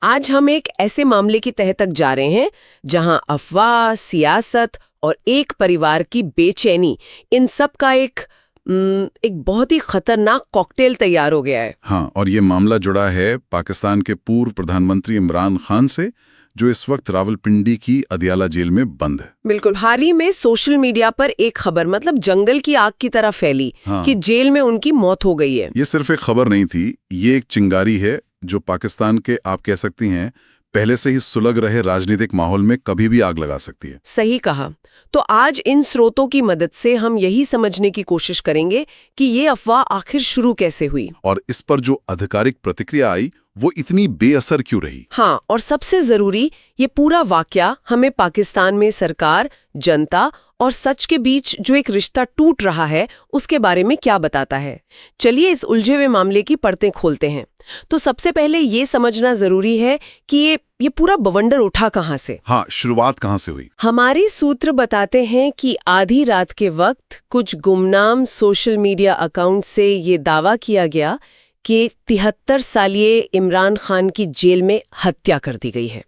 आज हम एक ऐसे मामले की तह तक जा रहे हैं जहां अफवाह, सियासत और एक परिवार की बेचैनी, इन सब का एक बहुत ही खतरनाक कॉकटेल तैयार हो गया है। हाँ, और ये मामला जुड़ा है पाकिस्तान के पूर्व प्रधानमंत्री इमरान खान से, जो इस वक्त रावलपिंडी की अदियाला जेल में बंद है। बिल्कुल। हाल ही में सोशल मीडिया पर एक खबर मतलब जंगल की आग की तरह फैली कि जेल में उनकी मौत हो गई है। ये सिर्फ एक खबर नहीं थी, ये एक चिंगारी है जो पाकिस्तान के, आप कह सकती हैं, पहले से ही सुलग रहे राजनीतिक माहौल में कभी भी आग लगा सकती है। सही कहा। तो आज इन स्रोतों की मदद से हम यही समझने की कोशिश करेंगे कि ये अफवाह आखिर शुरू कैसे हुई और इस पर जो आधिकारिक प्रतिक्रिया आई वो इतनी बेअसर क्यों रही। हाँ, और सबसे जरूरी, ये पूरा वाकया हमें पाकिस्तान में सरकार, जनता और सच के बीच जो एक रिश्ता टूट रहा है उसके बारे में क्या बताता है। चलिए इस उलझे हुए मामले की परतें खोलते हैं। तो सबसे पहले ये समझना जरूरी है कि ये पूरा बवंडर उठा कहाँ से। हाँ, शुरुआत कहाँ से हुई। हमारे सूत्र बताते हैं कि आधी रात के वक्त कुछ गुमनाम सोशल मीडिया अकाउंट से ये दावा किया गया कि 73 सालीय इमरान खान की जेल में हत्या कर दी गई है।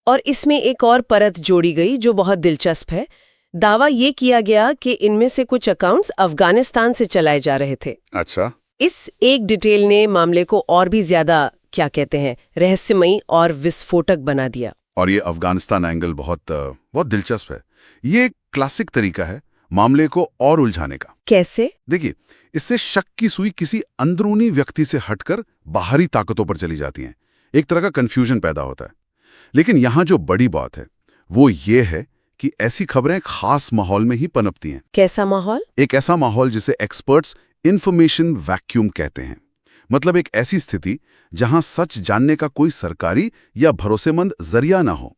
और इसमें एक और परत जोड़ी गई जो बहुत दिलचस्प है। दावा ये किया गया कि इनमें से कुछ अकाउंट्स अफगानिस्तान से चलाए जा रहे थे। अच्छा। इस एक डिटेल ने मामले को और भी ज्यादा, क्या कहते हैं, रहस्यमयी और विस्फोटक बना दिया। और ये अफगानिस्तान एंगल बहुत दिलचस्प है। ये एक क्लासिक तरीका है मामले को और उलझाने का। कैसे? देखिए, इससे शक की सुई किसी अंदरूनी व्यक्ति से हटकर बाहरी ताकतों पर चली जाती है। एक तरह का कंफ्यूजन पैदा होता है। लेकिन यहाँ जो बड़ी बात है वो ये है कि ऐसी खबरें खास माहौल में ही पनपती हैं। कैसा माहौल? एक ऐसा माहौल जिसे एक्सपर्ट्स इंफॉर्मेशन वैक्यूम कहते हैं। मतलब एक ऐसी स्थिति जहां सच जानने का कोई सरकारी या भरोसेमंद जरिया ना हो,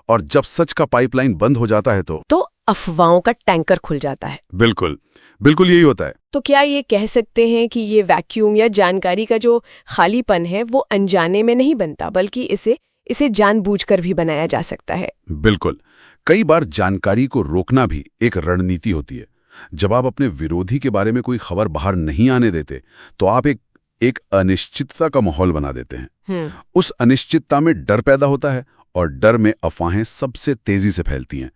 और जब सच का पाइपलाइन बंद हो जाता है तो अफवाहों का टैंकर खुल जाता है। बिल्कुल बिल्कुल यही होता है। तो क्या ये कह सकते हैं कि ये वैक्यूम या जानकारी का जो खालीपन है वो अनजाने में नहीं बनता, बल्कि इसे जानबूझकर भी बनाया जा सकता है? बिल्कुल। कई बार जानकारी को रोकना भी एक रणनीति होती है। जब आप अपने विरोधी के बारे में कोई खबर बाहर नहीं आने देते तो आप एक अनिश्चितता का माहौल बना देते हैं। उस अनिश्चितता में डर पैदा होता है और डर में अफवाहें सबसे तेजी से फैलती हैं।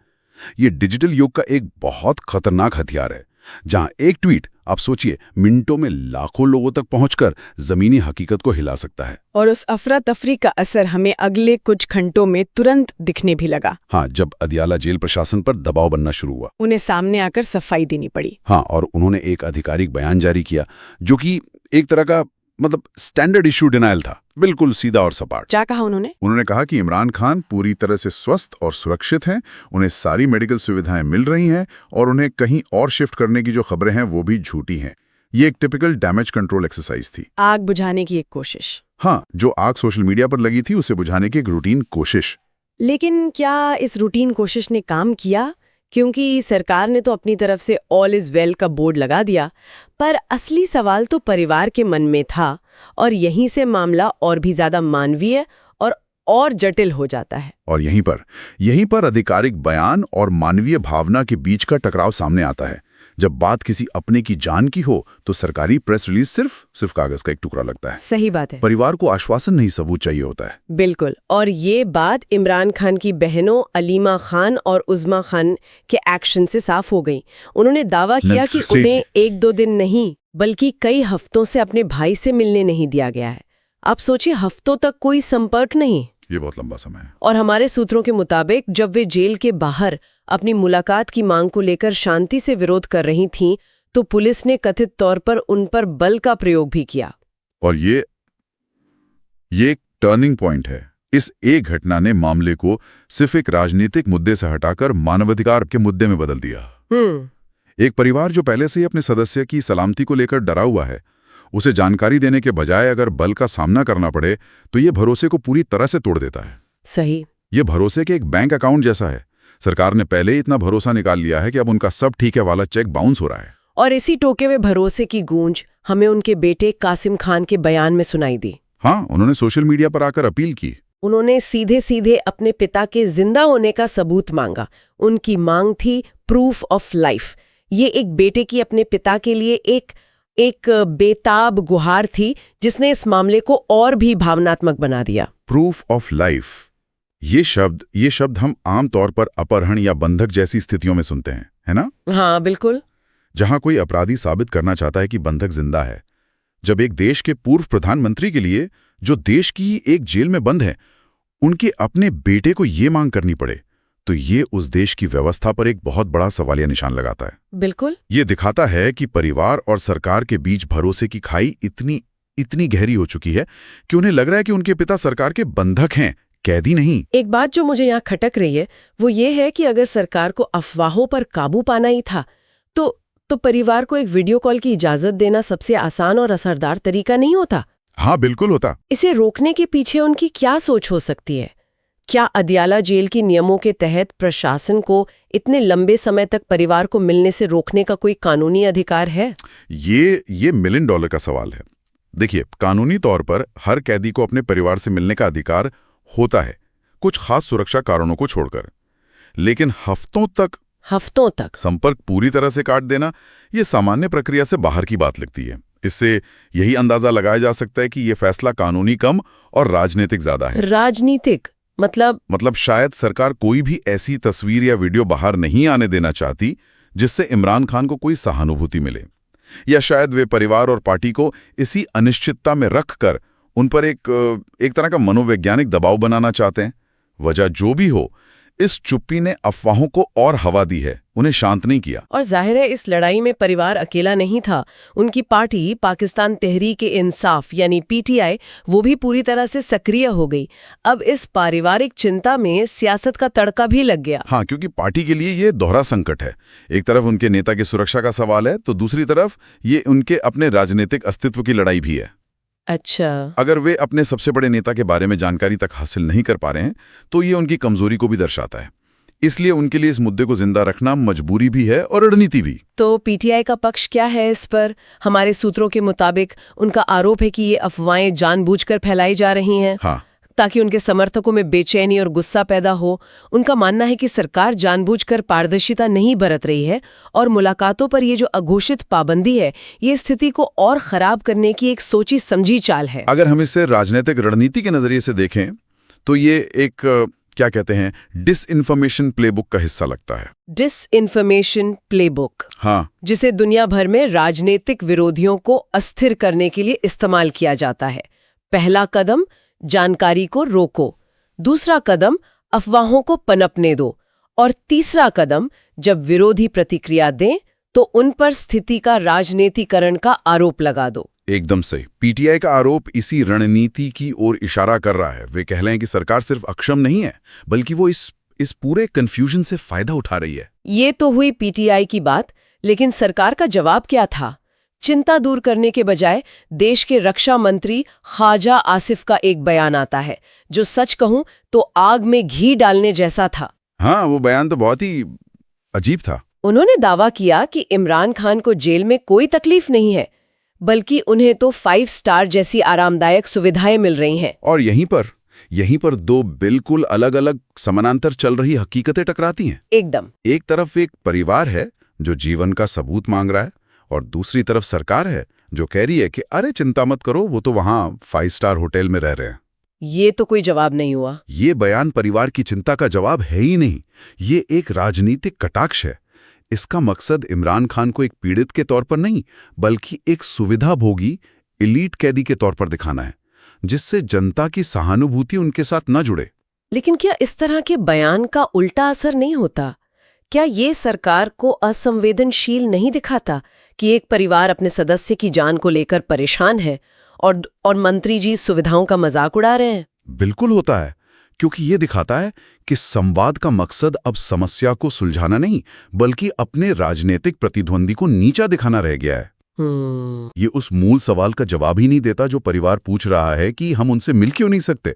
ये डिजिटल युग का एक बहुत खतरनाक हथियार है, जहां एक ट्वीट, आप सोचिए, मिनटों में लाखों लोगों तक पहुंचकर जमीनी हकीकत को हिला सकता है। और उस अफरा तफरी का असर हमें अगले कुछ घंटों में तुरंत दिखने भी लगा। हाँ, जब अदियाला जेल प्रशासन पर दबाव बनना शुरू हुआ, उन्हें सामने आकर सफाई देनी पड़ी। हाँ, और उन्होंने एक आधिकारिक बयान जारी किया जो कि एक तरह का स्टैंडर्ड इशू डिनायल था, बिल्कुल सीधा और सपाट। क्या कहा उन्होंने? उन्होंने कहा कि इमरान खान पूरी तरह से स्वस्थ और सुरक्षित हैं, उन्हें सारी मेडिकल सुविधाएं मिल रही हैं और उन्हें कहीं और शिफ्ट करने की जो खबरें हैं वो भी झूठी हैं। ये एक टिपिकल डैमेज कंट्रोल एक्सरसाइज थी। आग बुझाने की एक कोशिश। हाँ, जो आग सोशल मीडिया पर लगी थी उसे बुझाने की एक रूटीन कोशिश। लेकिन क्या इस रूटीन कोशिश ने काम किया? क्योंकि सरकार ने तो अपनी तरफ से ऑल इज वेल का बोर्ड लगा दिया, पर असली सवाल तो परिवार के मन में था, और यहीं से मामला और भी ज्यादा मानवीय और जटिल हो जाता है। और यहीं पर आधिकारिक बयान और मानवीय भावना के बीच का टकराव सामने आता है। जब बात किसी अपने की जान की हो तो सरकारी प्रेस रिलीज सिर्फ कागज का एक टुकड़ा लगता है। सही बात है। परिवार को आश्वासन नहीं, सबूत चाहिए होता है। बिल्कुल। और ये बात इमरान खान की बहनों अलीमा खान और उज़्मा खान के एक्शन से साफ हो गई। उन्होंने दावा किया कि उन्हें 1-2 दिन नहीं बल्कि कई हफ्तों से अपने भाई से मिलने नहीं दिया गया है। आप सोचिए, हफ्तों तक कोई संपर्क नहीं। ये बहुत लंबा समय है। और हमारे सूत्रों के मुताबिक जब वे जेल के बाहर अपनी मुलाकात की मांग को लेकर शांति से विरोध कर रही थीं, तो पुलिस ने कथित तौर पर उन पर बल का प्रयोग भी किया। और ये एक टर्निंग पॉइंट है। इस एक घटना ने मामले को सिर्फ एक राजनीतिक मुद्दे से हटाकर मानवाधिकार के मुद्दे में बदल दिया। एक परिवार जो पहले से ही अपने सदस्य की सलामती को लेकर डरा हुआ है, उसे जानकारी देने के बजाय अगर बल का सामना करना पड़े तो ये भरोसे को पूरी तरह से तोड़ देता है। सही। ये भरोसे के एक बैंक अकाउंट जैसा है। सरकार ने पहले ही इतना भरोसा निकाल लिया है कि अब उनका सब ठीक है वाला चेक बाउंस हो रहा है। और इसी टोके में भरोसे की गूंज हमें उनके बेटे कासिम खान के बयान में सुनाई दी। हाँ, उन्होंने सोशल मीडिया पर आकर अपील की। उन्होंने सीधे सीधे अपने पिता के जिंदा होने का सबूत मांगा। उनकी मांग थी प्रूफ ऑफ लाइफ। ये एक बेटे की अपने पिता के लिए एक बेताब गुहार थी जिसने इस मामले को और भी भावनात्मक बना दिया। प्रूफ ऑफ लाइफ, ये शब्द हम आम तौर पर अपहरण या बंधक जैसी स्थितियों में सुनते हैं, है ना? हाँ बिल्कुल। जहां कोई अपराधी साबित करना चाहता है कि बंधक जिंदा है। जब एक देश के पूर्व प्रधानमंत्री के लिए, जो देश की ही एक जेल में बंद है, उनके अपने बेटे को ये मांग करनी पड़े, तो ये उस देश की व्यवस्था पर एक बहुत बड़ा सवालिया निशान लगाता है। बिल्कुल। ये दिखाता है कि परिवार और सरकार के बीच भरोसे की खाई इतनी गहरी हो चुकी है कि उन्हें लग रहा है कि उनके पिता सरकार के बंधक हैं, कैदी नहीं। एक बात जो मुझे यहाँ खटक रही है वो ये है कि अगर सरकार को अफवाहों पर काबू पाना ही था तो परिवार को एक वीडियो कॉल की इजाजत देना सबसे आसान और असरदार तरीका नहीं होता? हाँ बिल्कुल होता। इसे रोकने के पीछे उनकी क्या सोच हो सकती है? क्या अदियाला जेल के नियमों के तहत प्रशासन को इतने लंबे समय तक परिवार को मिलने से रोकने का कोई कानूनी अधिकार है? ये $1 मिलियन का सवाल है। देखिए, कानूनी तौर पर हर कैदी को अपने परिवार से मिलने का अधिकार होता है, कुछ खास सुरक्षा कारणों को छोड़कर। लेकिन हफ्तों तक संपर्क पूरी तरह से काट देना, ये सामान्य प्रक्रिया से बाहर की बात लगती है। इससे यही अंदाजा लगाया जा सकता है कि ये फैसला कानूनी कम और राजनीतिक ज्यादा है। राजनीतिक मतलब शायद सरकार कोई भी ऐसी तस्वीर या वीडियो बाहर नहीं आने देना चाहती जिससे इमरान खान को कोई सहानुभूति मिले, या शायद वे परिवार और पार्टी को इसी अनिश्चितता में रखकर उन पर एक तरह का मनोवैज्ञानिक दबाव बनाना चाहते हैं। वजह जो भी हो, इस चुप्पी ने अफवाहों को और हवा दी है, उन्हें शांत नहीं किया। और जाहिर है इस लड़ाई में परिवार अकेला नहीं था। उनकी पार्टी पाकिस्तान तहरीक-ए-इंसाफ यानी पीटीआई, वो भी पूरी तरह से सक्रिय हो गई। अब इस पारिवारिक चिंता में सियासत का तड़का भी लग गया। हाँ, क्योंकि पार्टी के लिए ये दोहरा संकट है। एक तरफ उनके नेता की सुरक्षा का सवाल है, तो दूसरी तरफ ये उनके अपने राजनीतिक अस्तित्व की लड़ाई भी है। अच्छा। अगर वे अपने सबसे बड़े नेता के बारे में जानकारी तक हासिल नहीं कर पा रहे हैं तो ये उनकी कमजोरी को भी दर्शाता है। इसलिए उनके लिए इस मुद्दे को जिंदा रखना मजबूरी भी है और रणनीति भी। तो पीटीआई का पक्ष क्या है इस पर? हमारे सूत्रों के मुताबिक उनका आरोप है कि ये अफवाहें जानबूझकर फैलाई जा रही हैं। हाँ, ताकि उनके समर्थकों में बेचैनी और गुस्सा पैदा हो। उनका मानना है कि सरकार जानबूझकर पारदर्शिता नहीं बरत रही है और मुलाकातों पर ये जो अघोषित पाबंदी है, ये स्थिति को और खराब करने की एक सोची समझी चाल है। अगर हम इसे राजनीतिक रणनीति के नजरिए से देखें तो ये एक क्या कहते हैं, डिसइंफॉर्मेशन प्लेबुक का हिस्सा लगता है। डिसइंफॉर्मेशन प्लेबुक, हाँ, जिसे दुनिया भर में राजनीतिक विरोधियों को अस्थिर करने के लिए इस्तेमाल किया जाता है। पहला कदम, जानकारी को रोको। दूसरा कदम, अफवाहों को पनपने दो। और तीसरा कदम, जब विरोधी प्रतिक्रिया दें तो उन पर स्थिति का राजनीतिकरण का आरोप लगा दो। एकदम सही। पीटीआई का आरोप इसी रणनीति की ओर इशारा कर रहा है। वे कह रहे हैं कि सरकार सिर्फ अक्षम नहीं है, बल्कि वो इस पूरे कंफ्यूजन से फायदा उठा रही है। ये तो हुई पीटीआई की बात, लेकिन सरकार का जवाब क्या था? चिंता दूर करने के बजाय देश के रक्षा मंत्री ख्वाजा आसिफ का एक बयान आता है, जो सच कहूं तो आग में घी डालने जैसा था। हाँ, वो बयान तो बहुत ही अजीब था। उन्होंने दावा किया कि इमरान खान को जेल में कोई तकलीफ नहीं है, बल्कि उन्हें तो 5 स्टार जैसी आरामदायक सुविधाएं मिल रही हैं। और यहीं पर दो बिल्कुल अलग अलग समानांतर चल रही हकीकतें टकराती हैं। एकदम। एक तरफ एक परिवार है जो जीवन का सबूत मांग रहा है, और दूसरी तरफ सरकार है जो कह रही है कि अरे चिंता मत करो, वो तो वहां 5 स्टार होटल में रह रहे हैं। ये तो कोई जवाब नहीं हुआ। ये बयान परिवार की चिंता का जवाब है ही नहीं, ये एक राजनीतिक कटाक्ष है। इसका मकसद इमरान खान को एक पीड़ित के तौर पर नहीं, बल्कि एक सुविधाभोगी एलीट कैदी के तौर पर दिखाना है, जिससे जनता की सहानुभूति उनके साथ न जुड़े। लेकिन क्या इस तरह के बयान का उल्टा असर नहीं होता? क्या ये सरकार को असंवेदनशील नहीं दिखाता कि एक परिवार अपने सदस्य की जान को लेकर परेशान है और मंत्री जी सुविधाओं का मजाक उड़ा रहे हैं? बिल्कुल होता है, क्योंकि ये दिखाता है कि संवाद का मकसद अब समस्या को सुलझाना नहीं, बल्कि अपने राजनीतिक प्रतिद्वंदी को नीचा दिखाना रह गया है। ये उस मूल सवाल का जवाब ही नहीं देता जो परिवार पूछ रहा है कि हम उनसे मिल क्यों नहीं सकते।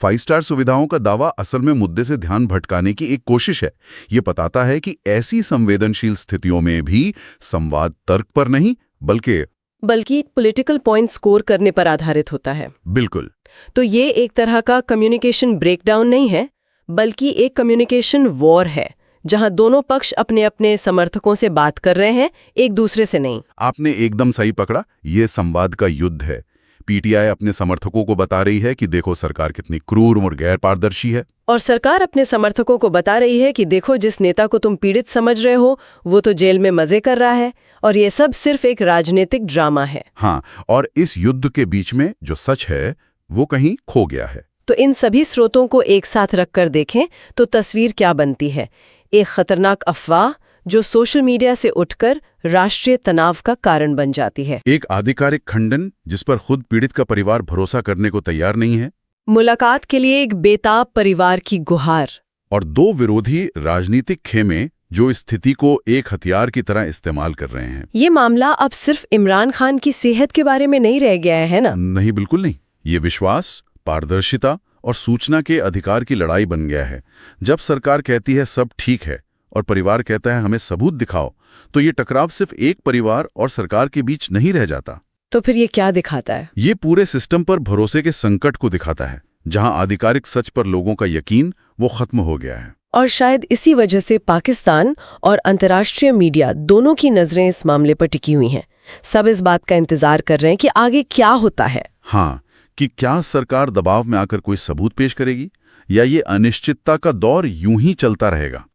5 स्टार सुविधाओं का दावा असल में मुद्दे से ध्यान भटकाने की एक कोशिश है। ये बताता है कि ऐसी संवेदनशील स्थितियों में भी संवाद तर्क पर नहीं, बल्कि पॉलिटिकल पॉइंट स्कोर करने पर आधारित होता है। बिल्कुल। तो ये एक तरह का कम्युनिकेशन ब्रेकडाउन नहीं है, बल्कि एक कम्युनिकेशन वॉर है, जहां दोनों पक्ष अपने अपने समर्थकों से बात कर रहे हैं, एक दूसरे से नहीं। आपने एकदम सही पकड़ा, ये संवाद का युद्ध है। पीटीआई अपने समर्थकों को बता रही है कि देखो सरकार कितनी क्रूर और गैर पारदर्शी है। और सरकार अपने समर्थकों को बता रही है कि देखो जिस नेता को तुम पीड़ित समझ रहे हो वो तो जेल में मजे कर रहा है और ये सब सिर्फ एक राजनीतिक ड्रामा है। हाँ, और इस युद्ध के बीच में जो सच है वो कहीं खो गया है। तो इन सभी स्रोतों को एक साथ रखकर देखें तो तस्वीर क्या बनती है? एक खतरनाक अफवाह जो सोशल मीडिया से उठकर राष्ट्रीय तनाव का कारण बन जाती है। एक आधिकारिक खंडन जिस पर खुद पीड़ित का परिवार भरोसा करने को तैयार नहीं है। मुलाकात के लिए एक बेताब परिवार की गुहार। और दो विरोधी राजनीतिक खेमे जो इस स्थिति को एक हथियार की तरह इस्तेमाल कर रहे हैं। ये मामला अब सिर्फ इमरान खान की सेहत के बारे में नहीं रह गया है ना? नहीं, बिल्कुल नहीं। ये विश्वास, पारदर्शिता और सूचना के अधिकार की लड़ाई बन गया है। जब सरकार कहती है सब ठीक है और परिवार कहता है हमें सबूत दिखाओ, तो ये टकराव सिर्फ एक परिवार और सरकार के बीच नहीं रह जाता। तो फिर ये क्या दिखाता है? ये पूरे सिस्टम पर भरोसे के संकट को दिखाता है, जहां आधिकारिक सच पर लोगों का यकीन वो खत्म हो गया है। और शायद इसी वजह से पाकिस्तान और अंतर्राष्ट्रीय मीडिया दोनों की नजरें इस मामले पर टिकी हुई हैं। सब इस बात का इंतजार कर रहे हैं कि आगे क्या होता है। हाँ, कि क्या सरकार दबाव में आकर कोई सबूत पेश करेगी या ये अनिश्चितता का दौर यूं ही चलता रहेगा।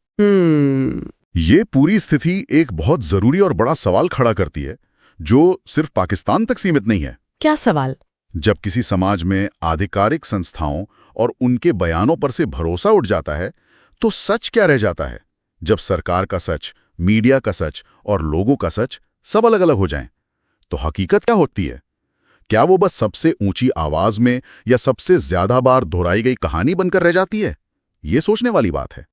ये पूरी स्थिति एक बहुत जरूरी और बड़ा सवाल खड़ा करती है जो सिर्फ पाकिस्तान तक सीमित नहीं है। क्या सवाल? जब किसी समाज में आधिकारिक संस्थाओं और उनके बयानों पर से भरोसा उठ जाता है तो सच क्या रह जाता है? जब सरकार का सच, मीडिया का सच और लोगों का सच सब अलग अलग हो जाएं, तो हकीकत क्या होती है? क्या वो बस सबसे ऊंची आवाज में या सबसे ज्यादा बार दोहराई गई कहानी बनकर रह जाती है? ये सोचने वाली बात है।